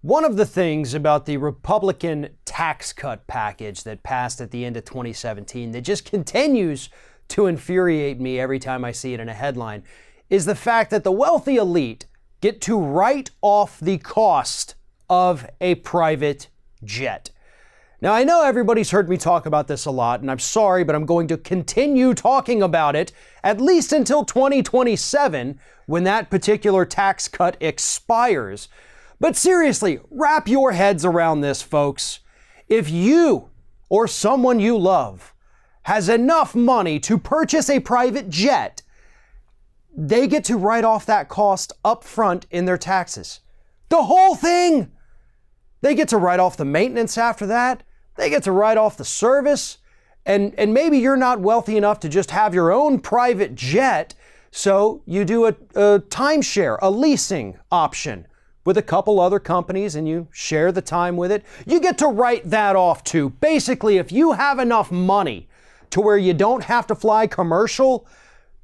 One of the things about the Republican tax cut package that passed at the end of 2017 that just continues to infuriate me every time I see it in a headline is the fact that the wealthy elite get to write off the cost of a private jet. Now, I know everybody's heard me talk about this a lot, and I'm sorry, but I'm going to continue talking about it at least until 2027 when that particular tax cut expires. But seriously, wrap your heads around this, folks. If you or someone you love has enough money to purchase a private jet, they get to write off that cost up front in their taxes. The whole thing! They get to write off the maintenance after that. They get to write off the service. And maybe you're not wealthy enough to just have your own private jet, so you do a timeshare, a leasing option with a couple other companies and you share the time with it. You get to write that off too. Basically, if you have enough money to where you don't have to fly commercial,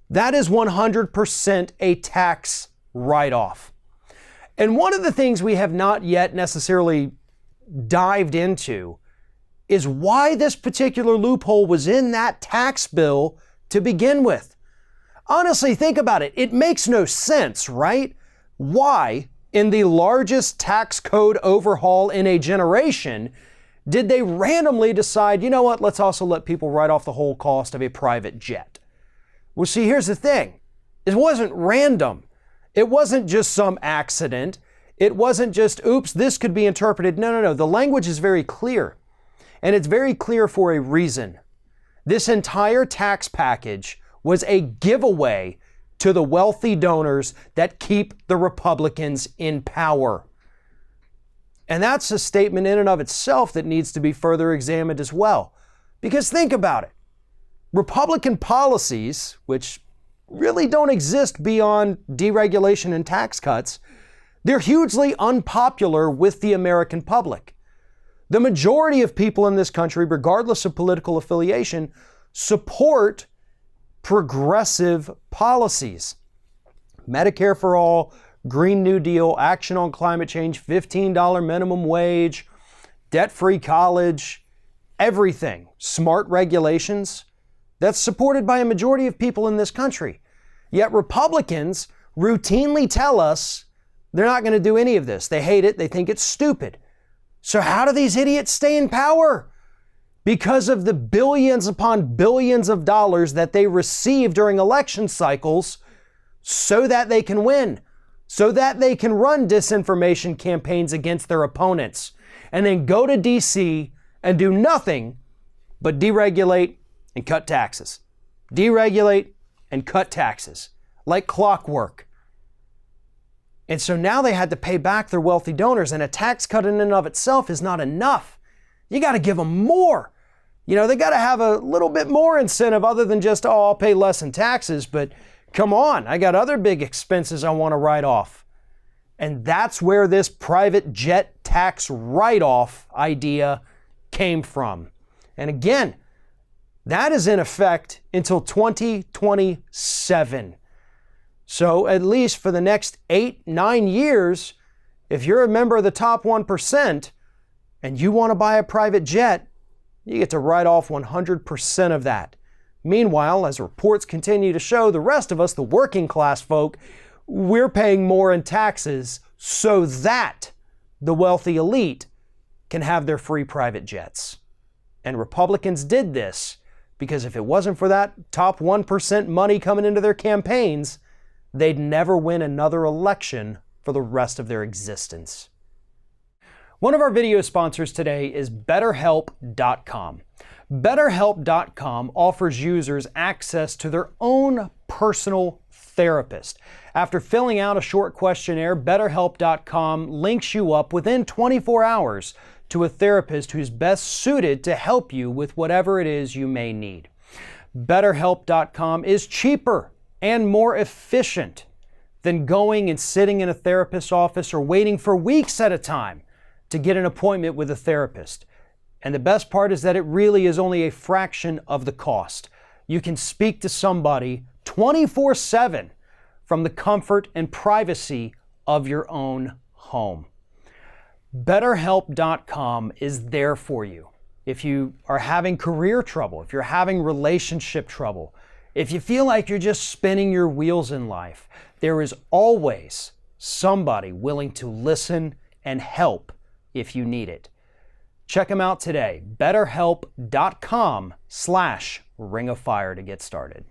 that is 100% a tax write-off. And one of the things we have not yet necessarily dived into is why this particular loophole was in that tax bill to begin with. Honestly, think about it. It makes no sense, right? Why, in the largest tax code overhaul in a generation, did they randomly decide, you know what, let's also let people write off the whole cost of a private jet? Well, see, here's the thing. It wasn't random. It wasn't just some accident. It wasn't just, oops, this could be interpreted. No. The language is very clear. And it's very clear for a reason. This entire tax package was a giveaway to the wealthy donors that keep the Republicans in power. And that's a statement in and of itself that needs to be further examined as well. Because think about it. Republican policies, which really don't exist beyond deregulation and tax cuts, they're hugely unpopular with the American public. The majority of people in this country, regardless of political affiliation, support progressive policies. Medicare for all, Green New Deal, action on climate change, $15 minimum wage, debt-free college, everything. Smart regulations. That's supported by a majority of people in this country. Yet Republicans routinely tell us they're not going to do any of this. They hate it. They think it's stupid. So how do these idiots stay in power? Because of the billions upon billions of dollars that they receive during election cycles so that they can win, so that they can run disinformation campaigns against their opponents, and then go to DC and do nothing but deregulate and cut taxes. Deregulate and cut taxes like clockwork. And so now they had to pay back their wealthy donors, and a tax cut in and of itself is not enough. You got to give them more. You know, they got to have a little bit more incentive other than just, oh, I'll pay less in taxes, but come on, I got other big expenses I want to write off. And that's where this private jet tax write-off idea came from. And again, that is in effect until 2027. So at least for the next 8-9 years, if you're a member of the top 1% and you want to buy a private jet, you get to write off 100% of that. Meanwhile, as reports continue to show, the rest of us, the working class folk, we're paying more in taxes so that the wealthy elite can have their free private jets. And Republicans did this because if it wasn't for that top 1% money coming into their campaigns, they'd never win another election for the rest of their existence. One of our video sponsors today is BetterHelp.com. BetterHelp.com offers users access to their own personal therapist. After filling out a short questionnaire, BetterHelp.com links you up within 24 hours to a therapist who's best suited to help you with whatever it is you may need. BetterHelp.com is cheaper and more efficient than going and sitting in a therapist's office or waiting for weeks at a time to get an appointment with a therapist. And the best part is that it really is only a fraction of the cost. You can speak to somebody 24/7 from the comfort and privacy of your own home. BetterHelp.com is there for you. If you are having career trouble, if you're having relationship trouble, if you feel like you're just spinning your wheels in life, there is always somebody willing to listen and help if you need it. Check them out today. BetterHelp.com/ringofire to get started.